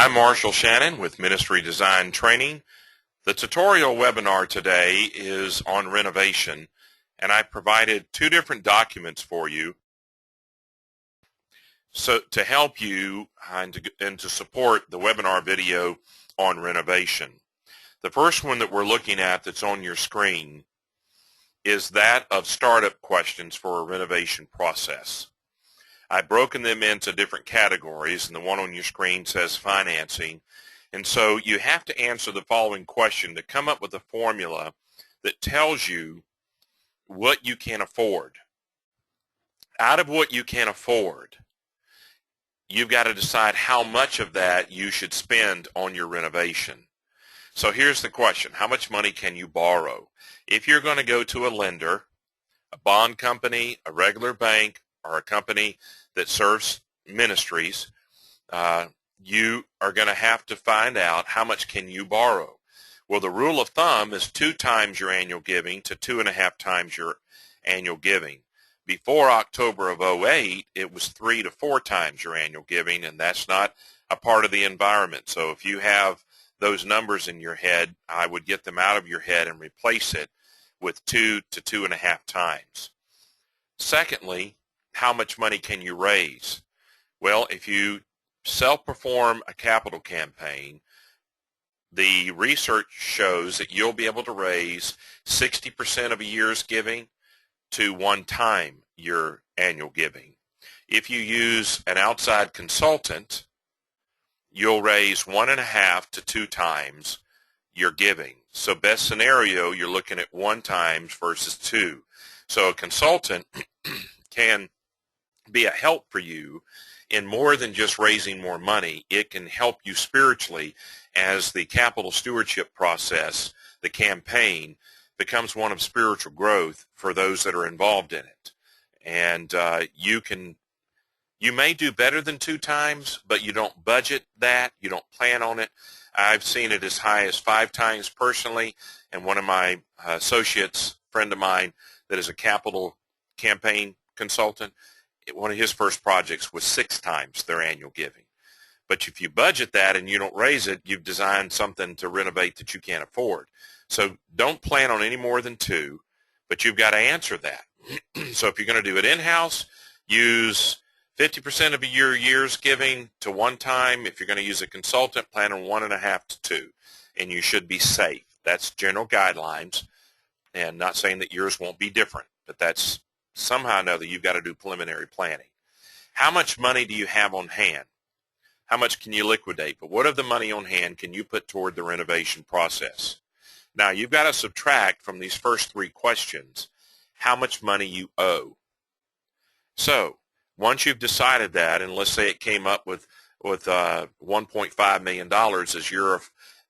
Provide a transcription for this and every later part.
I'm Marshall Shannon with Ministry Design Training. The tutorial webinar today is on renovation, and I provided two different documents for you so to help you and to support the webinar video on renovation. The first one that we're looking at that's on your screen is that of startup questions for a renovation process. I've broken them into different categories, and the one on your screen says financing. And so you have to answer the following question to come up with a formula that tells you what you can afford. Out of what you can afford, you've got to decide how much of that you should spend on your renovation. So here's the question. How much money can you borrow? If you're going to go to a lender, a bond company, a regular bank, or a company that serves ministries, you are going to have to find out how much can you borrow. Well, the rule of thumb is 2 times your annual giving to 2.5 times your annual giving. Before October of 2008, it was 3 to 4 times your annual giving, and that's not a part of the environment. So if you have those numbers in your head, I would get them out of your head and replace it with 2 to 2.5 times. Secondly, how much money can you raise? Well, if you self-perform a capital campaign, the research shows that you'll be able to raise 60% of a year's giving to 1 time your annual giving. If you use an outside consultant, you'll raise 1.5 to 2 times your giving. So best scenario, you're looking at 1 times versus 2. So a consultant can be a help for you in more than just raising more money. It can help you spiritually as the capital stewardship process, the campaign, becomes one of spiritual growth for those that are involved in it. And you may do better than 2 times, but you don't budget that. You don't plan on it. I've seen it as high as 5 times personally, and one of my associates, friend of mine, that is a capital campaign consultant, one of his first projects was 6 times their annual giving. But if you budget that and you don't raise it, you've designed something to renovate that you can't afford. So don't plan on any more than 2, but you've got to answer that. So if you're going to do it in-house, use 50% of your year's giving to 1 time. If you're going to use a consultant, plan on 1.5 to 2, and you should be safe. That's general guidelines, and not saying that yours won't be different, but that's somehow or another you've got to do preliminary planning. How much money do you have on hand? How much can you liquidate? But what of the money on hand can you put toward the renovation process? Now, you've got to subtract from these first 3 questions how much money you owe. So once you've decided that, and let's say it came up with $1.5 million as your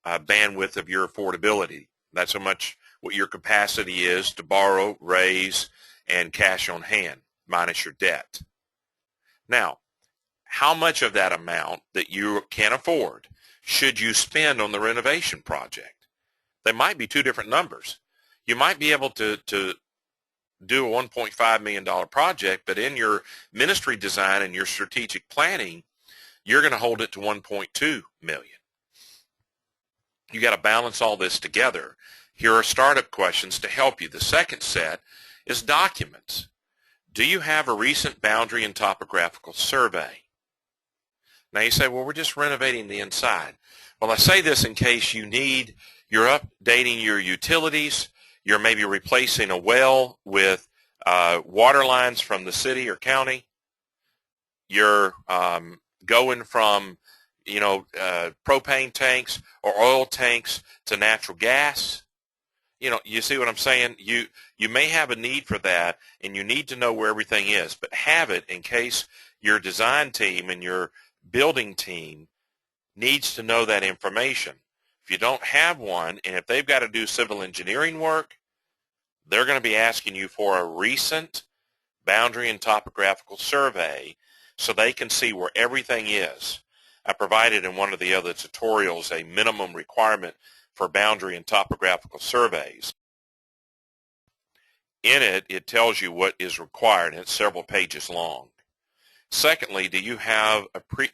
bandwidth of your affordability, that's how much what your capacity is to borrow, raise, and cash on hand minus your debt. Now, how much of that amount that you can afford should you spend on the renovation project? They might be 2 different numbers. You might be able to do a $1.5 million project, but in your ministry design and your strategic planning, you're going to hold it to $1.2 million. You got to balance all this together. Here are startup questions to help you. The second set is documents. Do you have a recent boundary and topographical survey? Now you say, well, we're just renovating the inside. Well, I say this in case you're updating your utilities, you're maybe replacing a well with water lines from the city or county, you're going from propane tanks or oil tanks to natural gas. You see what I'm saying? You may have a need for that, and you need to know where everything is, but have it in case your design team and your building team needs to know that information. If you don't have one, and if they've got to do civil engineering work, they're going to be asking you for a recent boundary and topographical survey so they can see where everything is. I provided in one of the other tutorials a minimum requirement for boundary and topographical surveys. In it, it tells you what is required, and it's several pages long. Secondly, do you have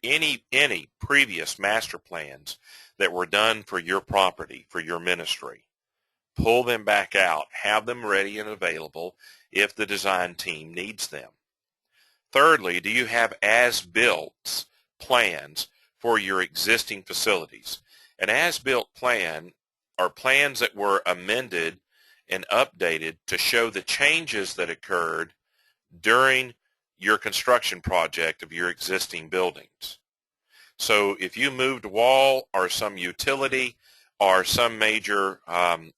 any previous master plans that were done for your property, for your ministry? Pull them back out. Have them ready and available if the design team needs them. Thirdly, do you have as-built plans for your existing facilities? An as-built plan are plans that were amended and updated to show the changes that occurred during your construction project of your existing buildings. So if you moved a wall or some utility or some major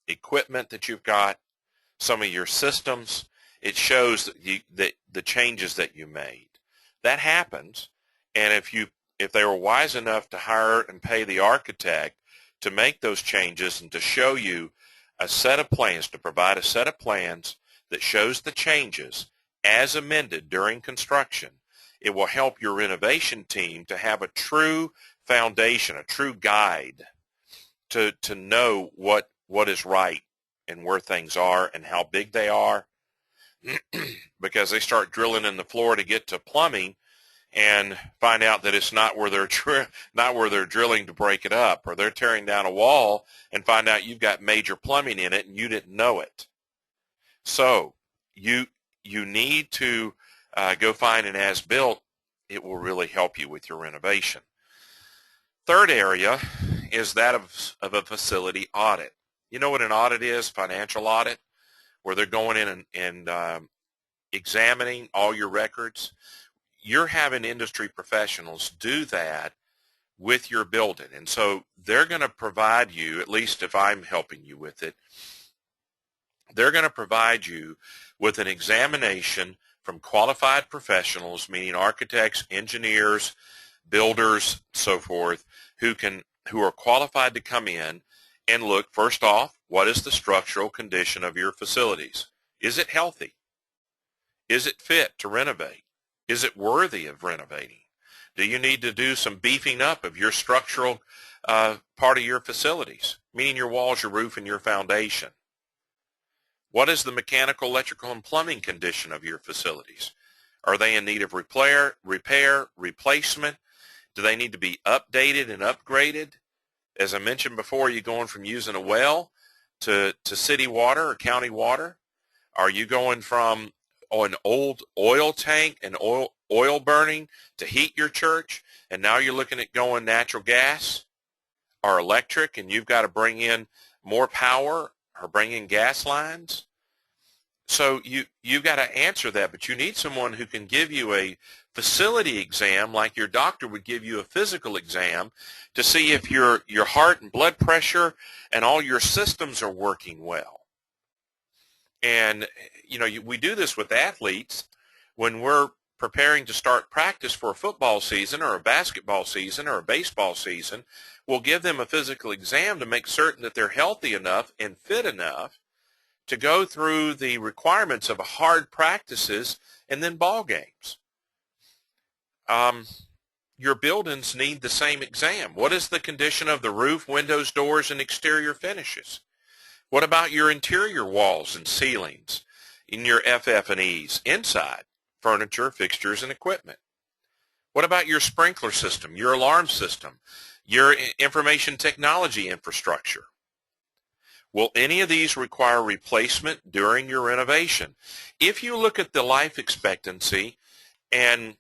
equipment that you've got, some of your systems, it shows that the changes that you made. That happens, and if they were wise enough to hire and pay the architect to make those changes and to show you a set of plans, to provide a set of plans that shows the changes as amended during construction, it will help your renovation team to have a true foundation, a true guide to know what is right and where things are and how big they are. Because they start drilling in the floor to get to plumbing and find out that it's not where they're drilling to break it up, or they're tearing down a wall and find out you've got major plumbing in it and you didn't know it. So you need to go find an as-built. It will really help you with your renovation. Third area is that of a facility audit. You know what an audit is? Financial audit, where they're going in and examining all your records. You're having industry professionals do that with your building. And so they're going to provide you, at least if I'm helping you with it, they're going to provide you with an examination from qualified professionals, meaning architects, engineers, builders, so forth, who are qualified to come in and look, first off, what is the structural condition of your facilities? Is it healthy? Is it fit to renovate? Is it worthy of renovating? Do you need to do some beefing up of your structural part of your facilities, meaning your walls, your roof, and your foundation? What is the mechanical, electrical, and plumbing condition of your facilities? Are they in need of repair, replacement? Do they need to be updated and upgraded? As I mentioned before, are you going from using a well to city water or county water? Are you going from an old oil tank and oil burning to heat your church, and now you're looking at going natural gas or electric, and you've got to bring in more power or bring in gas lines? So you've got to answer that, but you need someone who can give you a facility exam like your doctor would give you a physical exam to see if your heart and blood pressure and all your systems are working well. And, we do this with athletes when we're preparing to start practice for a football season or a basketball season or a baseball season. We'll give them a physical exam to make certain that they're healthy enough and fit enough to go through the requirements of hard practices and then ball games. Your buildings need the same exam. What is the condition of the roof, windows, doors, and exterior finishes? What about your interior walls and ceilings in your FF&Es inside, furniture, fixtures, and equipment? What about your sprinkler system, your alarm system, your information technology infrastructure? Will any of these require replacement during your renovation? If you look at the life expectancy and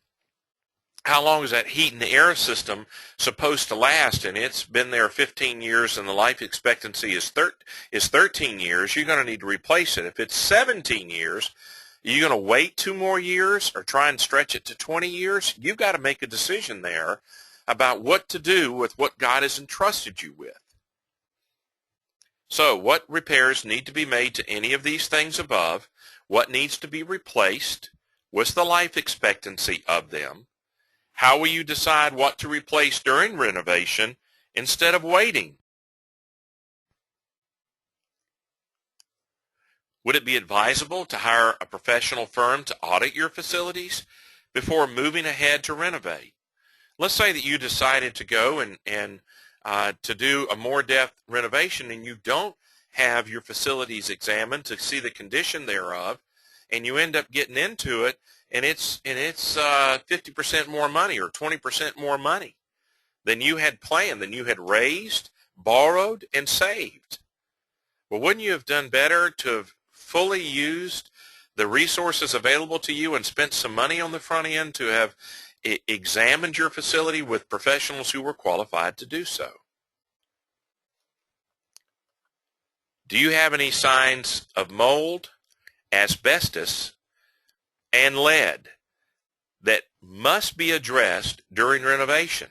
how long is that heat and air system supposed to last, and it's been there 15 years and the life expectancy is 13 years, you're going to need to replace it. If it's 17 years, you're going to wait 2 more years or try and stretch it to 20 years? You've got to make a decision there about what to do with what God has entrusted you with. So what repairs need to be made to any of these things above? What needs to be replaced? What's the life expectancy of them? How will you decide what to replace during renovation instead of waiting? Would it be advisable to hire a professional firm to audit your facilities before moving ahead to renovate? Let's say that you decided to go and to do a more depth renovation, and you don't have your facilities examined to see the condition thereof, and you end up getting into it and it's 50% more money or 20% more money than you had planned, than you had raised, borrowed, and saved. Well, wouldn't you have done better to have fully used the resources available to you and spent some money on the front end to have examined your facility with professionals who were qualified to do so? Do you have any signs of mold, asbestos, and lead that must be addressed during renovation?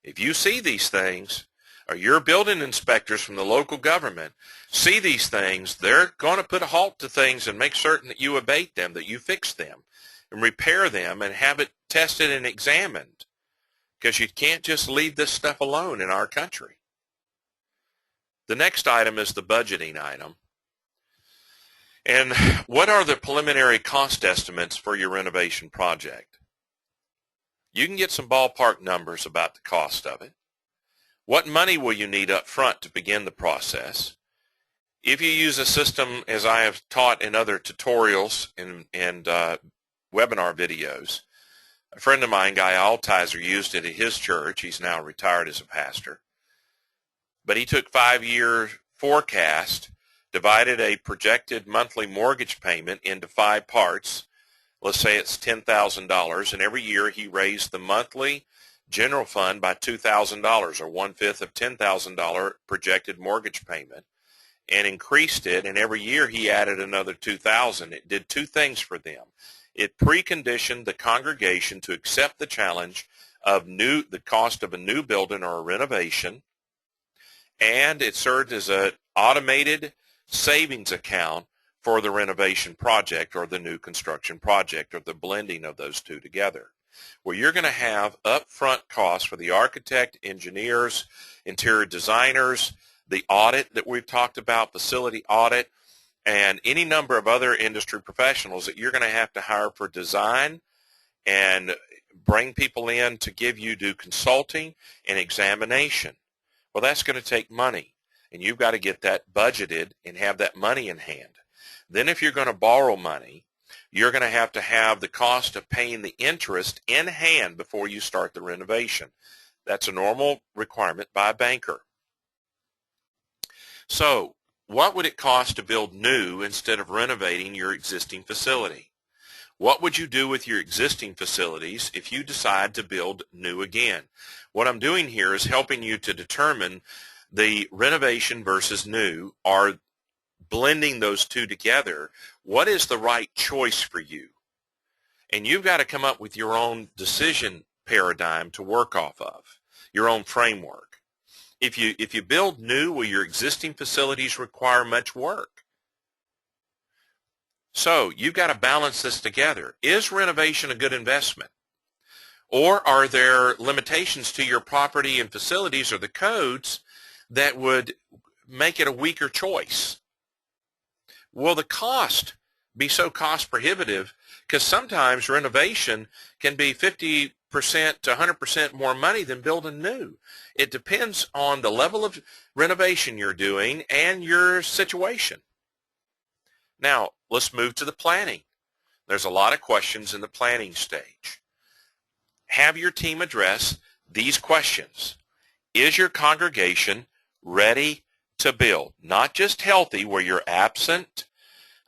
If you see these things, or your building inspectors from the local government see these things, they're going to put a halt to things and make certain that you abate them, that you fix them and repair them and have it tested and examined, because you can't just leave this stuff alone in our country. The next item is the budgeting item. And what are the preliminary cost estimates for your renovation project? You can get some ballpark numbers about the cost of it. What money will you need up front to begin the process? If you use a system, as I have taught in other tutorials and webinar videos, a friend of mine, Guy Altizer, used it at his church. He's now retired as a pastor. But he took 5-year forecast, divided a projected monthly mortgage payment into 5 parts. Let's say it's $10,000, and every year he raised the monthly general fund by $2,000, or 1/5 of $10,000 projected mortgage payment, and increased it, and every year he added another $2,000. It did 2 things for them. It preconditioned the congregation to accept the challenge of the cost of a new building or a renovation, and it served as an automated savings account for the renovation project or the new construction project, or the blending of those two together, where you're going to have upfront costs for the architect, engineers, interior designers, the audit that we've talked about, facility audit, and any number of other industry professionals that you're going to have to hire for design and bring people in to do consulting and examination. Well, that's going to take money, and you've got to get that budgeted and have that money in hand. Then if you're going to borrow money, you're going to have the cost of paying the interest in hand before you start the renovation. That's a normal requirement by a banker. So what would it cost to build new instead of renovating your existing facility? What would you do with your existing facilities if you decide to build new again? What I'm doing here is helping you to determine the renovation versus new, or blending those two together. What is the right choice for you? And you've got to come up with your own decision paradigm to work off of, your own framework. If you build new, will your existing facilities require much work? So you've got to balance this together. Is renovation a good investment? Or are there limitations to your property and facilities or the codes that would make it a weaker choice? Will the cost be so cost prohibitive? Because sometimes renovation can be 50% to 100% more money than building new. It depends on the level of renovation you're doing and your situation. Now, let's move to the planning. There's a lot of questions in the planning stage. Have your team address these questions. Is your congregation ready to build? Not just healthy, where you're absent,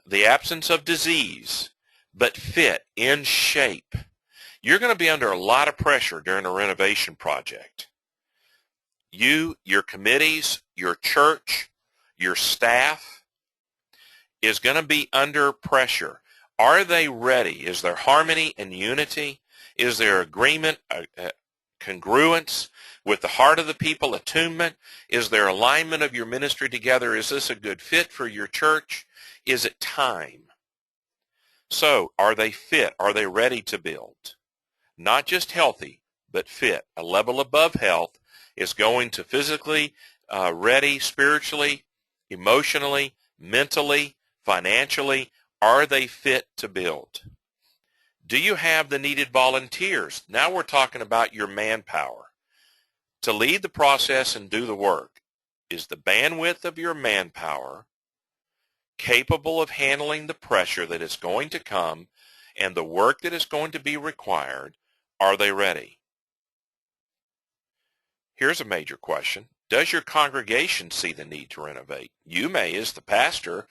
the absence of disease, but fit, in shape. You're going to be under a lot of pressure during a renovation project. You, your committees, your church, your staff is going to be under pressure. Are they ready? Is there harmony and unity? Is there agreement, congruence with the heart of the people, attunement? Is there alignment of your ministry together? Is this a good fit for your church? Is it time? So, are they fit? Are they ready to build? Not just healthy, but fit. A level above health is going to physically ready, spiritually, emotionally, mentally, financially. Are they fit to build? Do you have the needed volunteers? Now we're talking about your manpower. To lead the process and do the work, is the bandwidth of your manpower capable of handling the pressure that is going to come and the work that is going to be required, are they ready? Here's a major question. Does your congregation see the need to renovate? You may, as the pastor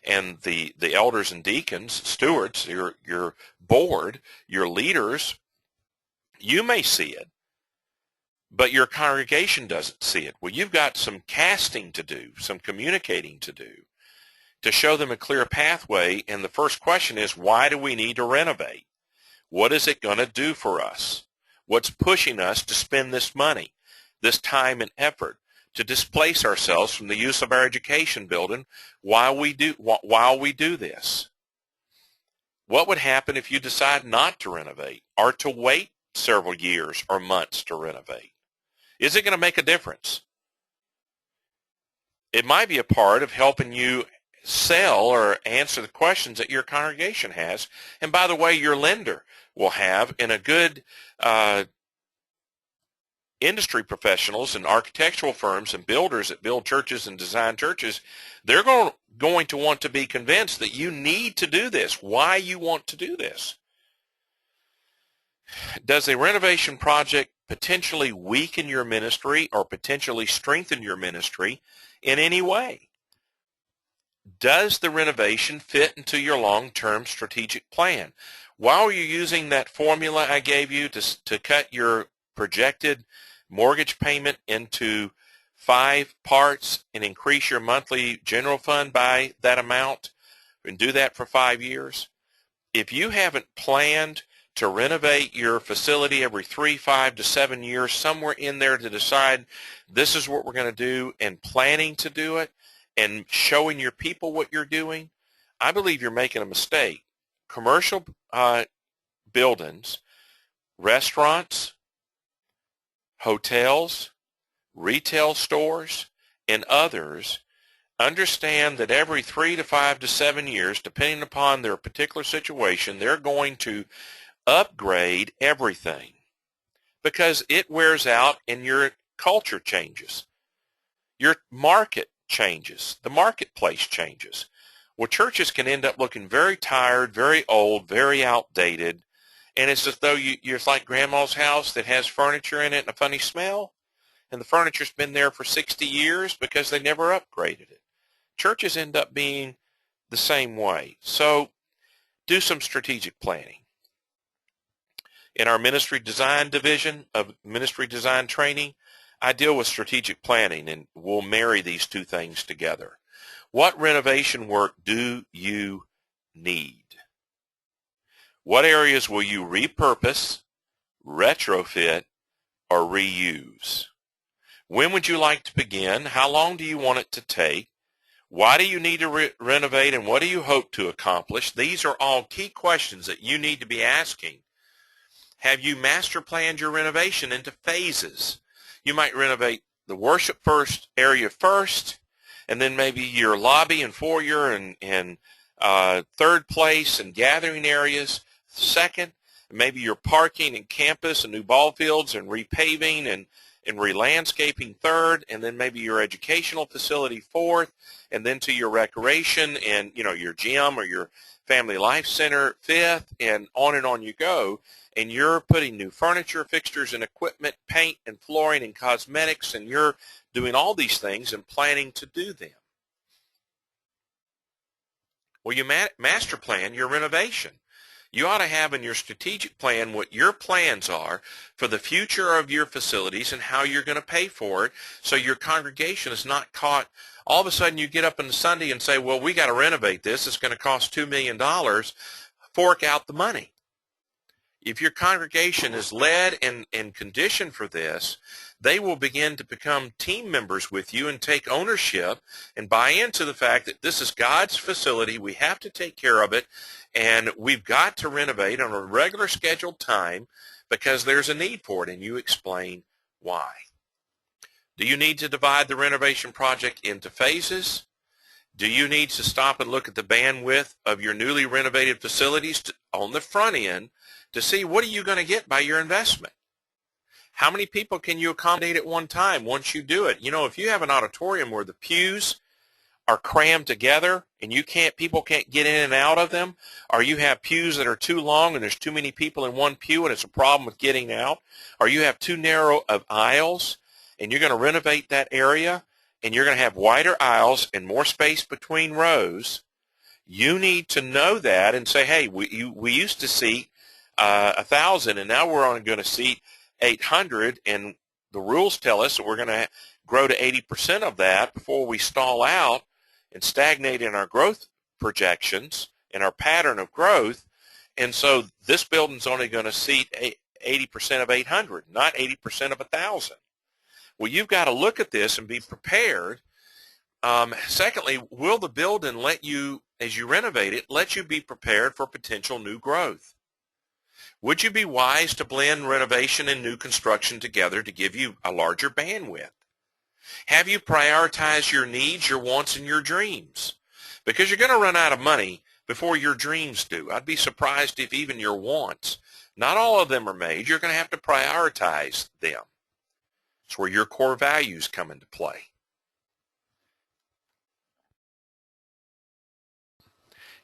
and the elders and deacons, stewards, your board, your leaders, you may see it, but your congregation doesn't see it. Well, you've got some casting to do, some communicating to do to show them a clear pathway. And the first question is, why do we need to renovate? What is it going to do for us? What's pushing us to spend this money, this time and effort, to displace ourselves from the use of our education building while we do this? What would happen if you decide not to renovate or to wait several years or months to renovate? Is it going to make a difference? It might be a part of helping you sell or answer the questions that your congregation has. And by the way, your lender will have, in a good industry professionals and architectural firms and builders that build churches and design churches, they're going to want to be convinced that you need to do this, why you want to do this. Does a renovation project potentially weaken your ministry or potentially strengthen your ministry in any way? Does the renovation fit into your long-term strategic plan? While you're using that formula I gave you to cut your projected mortgage payment into 5 parts and increase your monthly general fund by that amount and do that for 5 years, if you haven't planned to renovate your facility every 3, 5 to 7 years, somewhere in there to decide this is what we're going to do and planning to do it and showing your people what you're doing, I believe you're making a mistake. Commercial buildings, restaurants, hotels, retail stores, and others understand that every 3 to 5 to 7 years, depending upon their particular situation, they're going to upgrade everything because it wears out and your culture changes. Your market changes. The marketplace changes. Well, churches can end up looking very tired, very old, very outdated, and it's as though you're like grandma's house that has furniture in it and a funny smell, and the furniture's been there for 60 years because they never upgraded it. Churches end up being the same way. So do some strategic planning. In our ministry design division of ministry design training, I deal with strategic planning, and we'll marry these two things together. What renovation work do you need? What areas will you repurpose, retrofit, or reuse? When would you like to begin? How long do you want it to take? Why do you need to renovate, and what do you hope to accomplish? These are all key questions that you need to be asking. Have you master planned your renovation into phases? You might renovate the worship area first, and then maybe your lobby and foyer and third place and gathering areas second, maybe your parking and campus and new ball fields and repaving and re-landscaping third, and then maybe your educational facility fourth, and then to your recreation and your gym or your family life center fifth, and on you go. And you're putting new furniture, fixtures, and equipment, paint and flooring and cosmetics, and you're doing all these things and planning to do them. Well, you master plan your renovation. You ought to have in your strategic plan what your plans are for the future of your facilities and how you're going to pay for it, so your congregation is not caught. All of a sudden you get up on Sunday and say, well, we got to renovate this. It's going to cost $2 million. Fork out the money. If your congregation is led and conditioned for this, they will begin to become team members with you and take ownership and buy into the fact that this is God's facility. We have to take care of it, and we've got to renovate on a regular scheduled time because there's a need for it, and you explain why. Do you need to divide the renovation project into phases? Do you need to stop and look at the bandwidth of your newly renovated facilities on the front end to see what are you going to get by your investment? How many people can you accommodate at one time once you do it? If you have an auditorium where the pews are crammed together and people can't get in and out of them, or you have pews that are too long and there's too many people in one pew and it's a problem with getting out, or you have too narrow of aisles and you're going to renovate that area and you're going to have wider aisles and more space between rows, you need to know that and say, hey, we used to seat 1,000 and now we're only going to seat 800, and the rules tell us that we're going to grow to 80% of that before we stall out and stagnate in our growth projections and our pattern of growth. And so this building's only going to seat 80% of 800, not 80% of 1,000. Well, you've got to look at this and be prepared. Secondly, will the building let you, as you renovate it, let you be prepared for potential new growth? Would you be wise to blend renovation and new construction together to give you a larger bandwidth? Have you prioritized your needs, your wants, and your dreams? Because you're going to run out of money before your dreams do. I'd be surprised if even your wants, not all of them are made. You're going to have to prioritize them. It's where your core values come into play.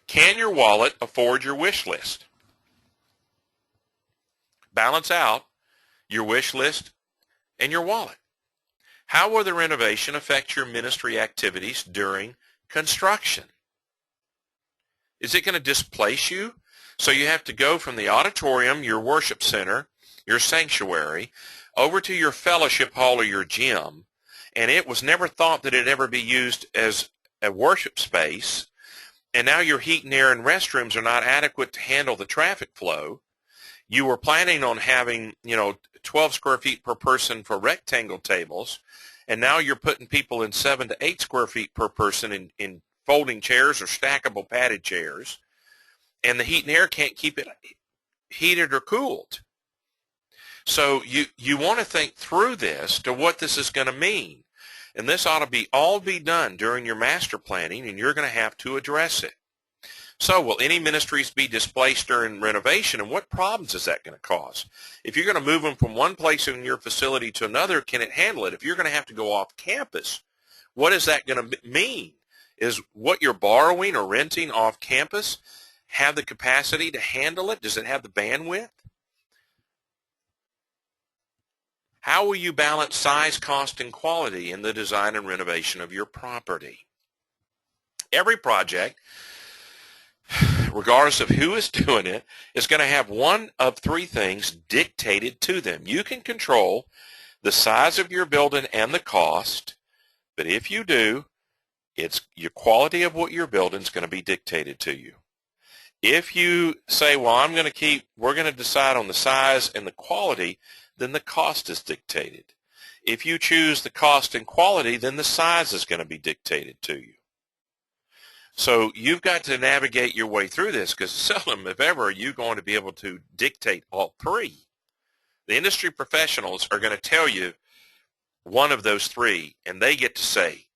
Can your wallet afford your wish list? Balance out your wish list and your wallet. How will the renovation affect your ministry activities during construction? Is it going to displace you? So you have to go from the auditorium, your worship center, your sanctuary, over to your fellowship hall or your gym, and it was never thought that it'd ever be used as a worship space, and now your heat and air and restrooms are not adequate to handle the traffic flow. You were planning on having, 12 square feet per person for rectangle tables, and now you're putting people in 7 to 8 square feet per person in folding chairs or stackable padded chairs, and the heat and air can't keep it heated or cooled. So you want to think through this to what this is going to mean, and this ought to all be done during your master planning, and you're going to have to address it. So will any ministries be displaced during renovation, and what problems is that going to cause? If you're going to move them from one place in your facility to another, can it handle it? If you're going to have to go off campus, what is that going to mean? Is what you're borrowing or renting off campus have the capacity to handle it? Does it have the bandwidth? How will you balance size, cost, and quality in the design and renovation of your property? Every project, regardless of who is doing it, is going to have one of three things dictated to them. You can control the size of your building and the cost, but if you do, it's your quality of what you're building is going to be dictated to you. If you say, well, we're going to decide on the size and the quality, then the cost is dictated. If you choose the cost and quality, then the size is going to be dictated to you. So you've got to navigate your way through this, because seldom, if ever, are you going to be able to dictate all three. The industry professionals are going to tell you one of those three, and they get to say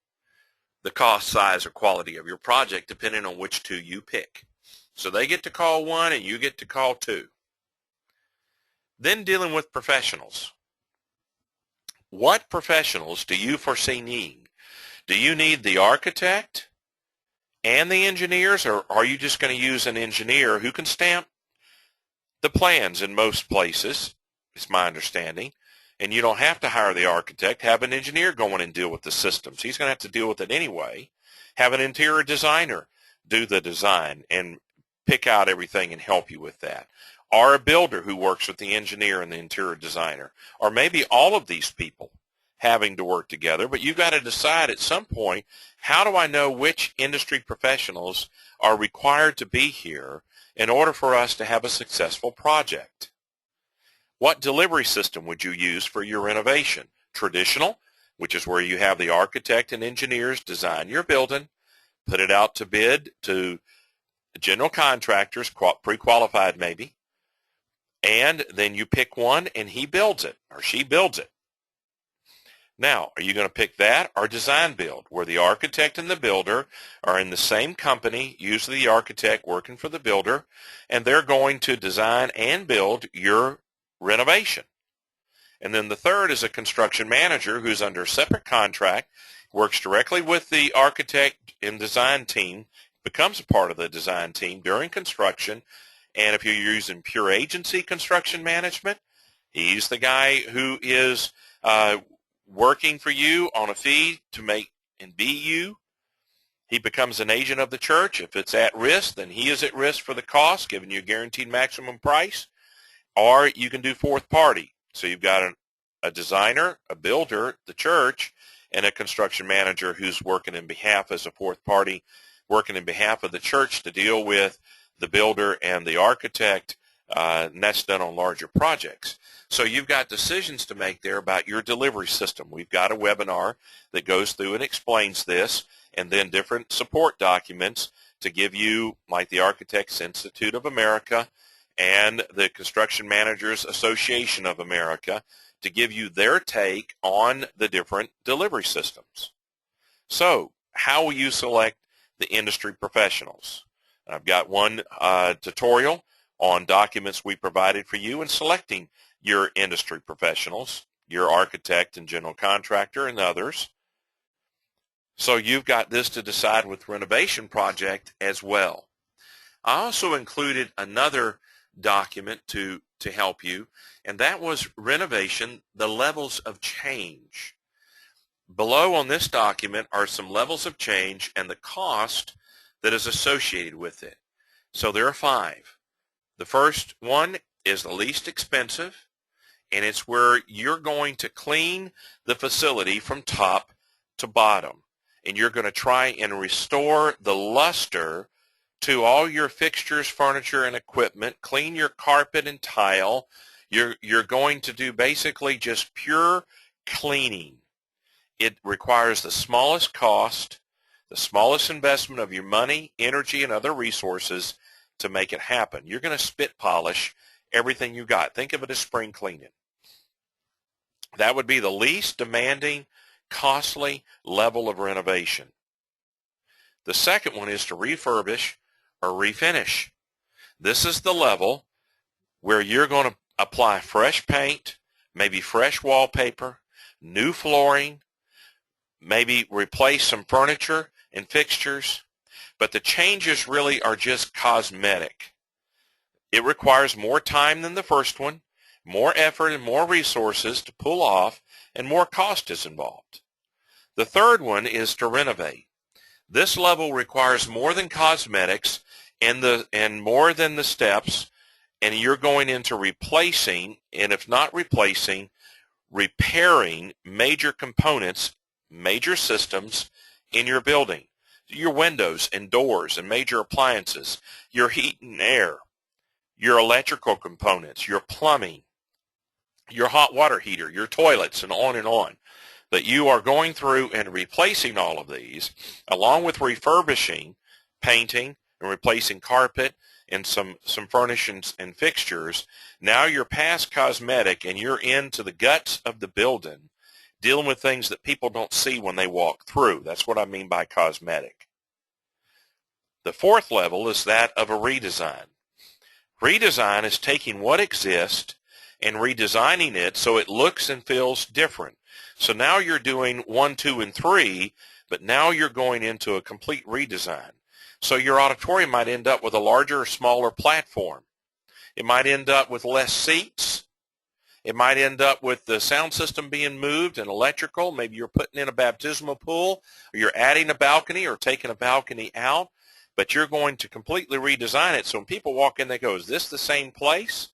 the cost, size, or quality of your project depending on which two you pick. So they get to call one and you get to call two. Then dealing with professionals. What professionals do you foresee needing? Do you need the architect and the engineers, or are you just going to use an engineer who can stamp the plans in most places, is my understanding, and you don't have to hire the architect. Have an engineer go in and deal with the systems. He's going to have to deal with it anyway. Have an interior designer do the design and pick out everything and help you with that. Or a builder who works with the engineer and the interior designer. Or maybe all of these people having to work together, but you've got to decide at some point, how do I know which industry professionals are required to be here in order for us to have a successful project? What delivery system would you use for your renovation? Traditional, which is where you have the architect and engineers design your building, put it out to bid to general contractors, pre-qualified maybe, and then you pick one and he builds it or she builds it. Now, are you going to pick that or design build, where the architect and the builder are in the same company, usually the architect working for the builder, and they're going to design and build your renovation? And then the third is a construction manager who's under a separate contract works directly with the architect and design team, becomes a part of the design team during construction. And if you're using pure agency construction management, he's the guy who is working for you on a fee to make and be you. He becomes an agent of the church. If it's at risk, then he is at risk for the cost, giving you a guaranteed maximum price. Or you can do fourth party. So you've got a designer, a builder, the church, and a construction manager who's working in behalf as a fourth party, working in behalf of the church to deal with the builder and the architect, and that's done on larger projects. So you've got decisions to make there about your delivery system. We've got a webinar that goes through and explains this, and then different support documents to give you, like the Architects Institute of America and the Construction Managers Association of America, to give you their take on the different delivery systems. So how will you select the industry professionals? I've got one tutorial on documents we provided for you in selecting your industry professionals, your architect and general contractor and others. So you've got this to decide with Renovation Project as well. I also included another document to help you, and that was Renovation, the levels of change. Below on this document are some levels of change and the cost that is associated with it. So there are 5. The first one is the least expensive, and it's where you're going to clean the facility from top to bottom. And you're going to try and restore the luster to all your fixtures, furniture, and equipment, clean your carpet and tile. You're going to do basically just pure cleaning. It requires the smallest cost, the smallest investment of your money, energy, and other resources to make it happen. You're going to spit polish everything you got. Think of it as spring cleaning. That would be the least demanding, costly level of renovation. The second one is to refurbish or refinish. This is the level where you're going to apply fresh paint, maybe fresh wallpaper, new flooring, maybe replace some furniture and fixtures, but the changes really are just cosmetic. It requires more time than the first one, more effort and more resources to pull off, and more cost is involved. The third one is to renovate. This level requires more than cosmetics and more than the steps, and you're going into replacing, and if not replacing, repairing major components, major systems in your building. Your windows and doors and major appliances, your heat and air, your electrical components, your plumbing, your hot water heater, your toilets, and on and on. That you are going through and replacing all of these, along with refurbishing, painting, and replacing carpet and some furnishings and fixtures. Now you're past cosmetic and you're into the guts of the building, dealing with things that people don't see when they walk through. That's what I mean by cosmetic. The fourth level is that of a redesign. Redesign is taking what exists and redesigning it so it looks and feels different. So now you're doing 1, 2, and 3, but now you're going into a complete redesign. So your auditorium might end up with a larger or smaller platform. It might end up with less seats. It might end up with the sound system being moved and electrical. Maybe you're putting in a baptismal pool, or you're adding a balcony or taking a balcony out, but you're going to completely redesign it. So when people walk in, they go, is this the same place?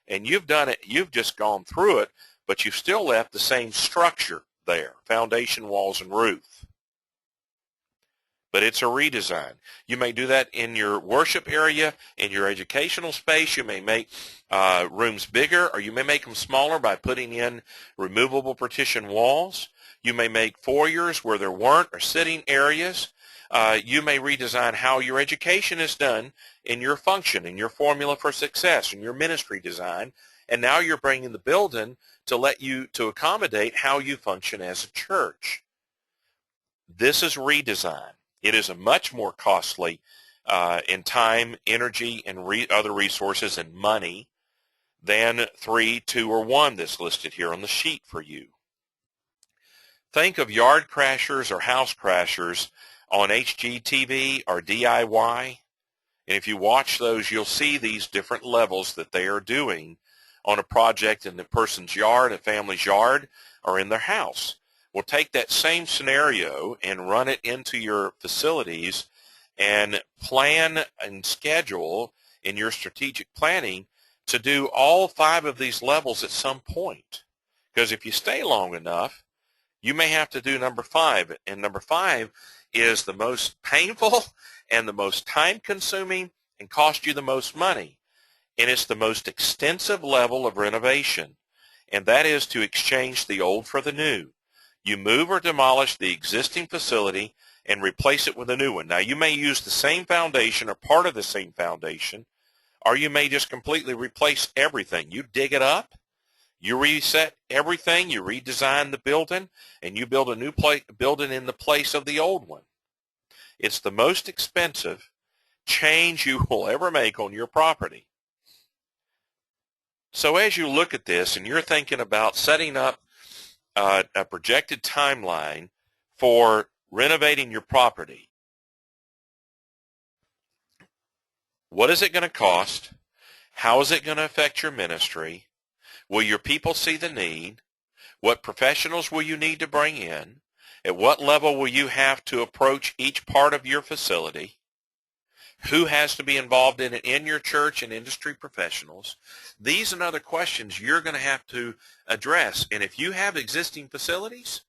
And you've done it, you've just gone through it, but you've still left the same structure there, foundation, walls, and roof. But it's a redesign. You may do that in your worship area, in your educational space. You may make rooms bigger, or you may make them smaller by putting in removable partition walls. You may make foyers where there weren't, or sitting areas. You may redesign how your education is done in your function, in your formula for success, in your ministry design. And now you're bringing the building to accommodate how you function as a church. This is redesign. It is a much more costly in time, energy, and other resources and money than 3, 2, or 1 that's listed here on the sheet for you. Think of Yard Crashers or House Crashers on HGTV or DIY. And if you watch those, you'll see these different levels that they are doing on a project in the person's yard, a family's yard, or in their house. We'll take that same scenario and run it into your facilities and plan and schedule in your strategic planning to do all 5 of these levels at some point. Because if you stay long enough, you may have to do number 5. And number 5 is the most painful and the most time-consuming and cost you the most money. And it's the most extensive level of renovation, and that is to exchange the old for the new. You move or demolish the existing facility and replace it with a new one. Now, you may use the same foundation or part of the same foundation, or you may just completely replace everything. You dig it up, you reset everything, you redesign the building, and you build a new building in the place of the old one. It's the most expensive change you will ever make on your property. So as you look at this and you're thinking about setting up a projected timeline for renovating your property, what is it going to cost? How is it going to affect your ministry? Will your people see the need? What professionals will you need to bring in? At what level will you have to approach each part of your facility? Who has to be involved in it in your church and industry professionals? These and other questions you're going to have to address. And if you have existing facilities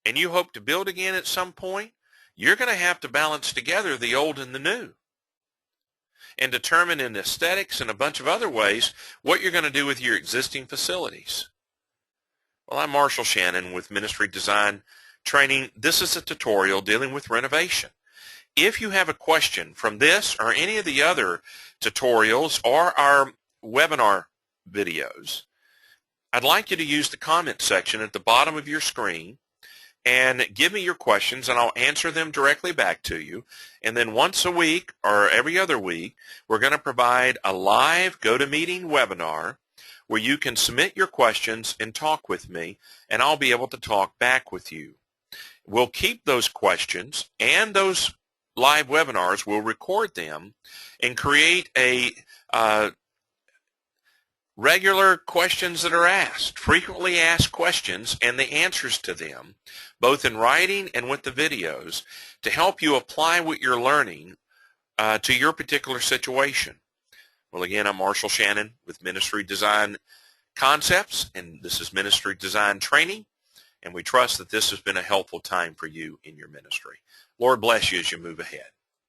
and you hope to build again at some point, you're going to have to balance together the old and the new and determine in aesthetics and a bunch of other ways what you're going to do with your existing facilities. Well, I'm Marshall Shannon with Ministry Design Training. This is a tutorial dealing with renovation. If you have a question from this or any of the other tutorials or our webinar videos, I'd like you to use the comment section at the bottom of your screen and give me your questions, and I'll answer them directly back to you. And then once a week or every other week, we're going to provide a live GoToMeeting webinar where you can submit your questions and talk with me, and I'll be able to talk back with you. We'll keep those questions and those live webinars, we'll record them and create a regular questions that are asked, frequently asked questions, and the answers to them, both in writing and with the videos, to help you apply what you're learning to your particular situation. Well, again, I'm Marshall Shannon with Ministry Design Concepts, and this is Ministry Design Training, and we trust that this has been a helpful time for you in your ministry. Lord bless you as you move ahead.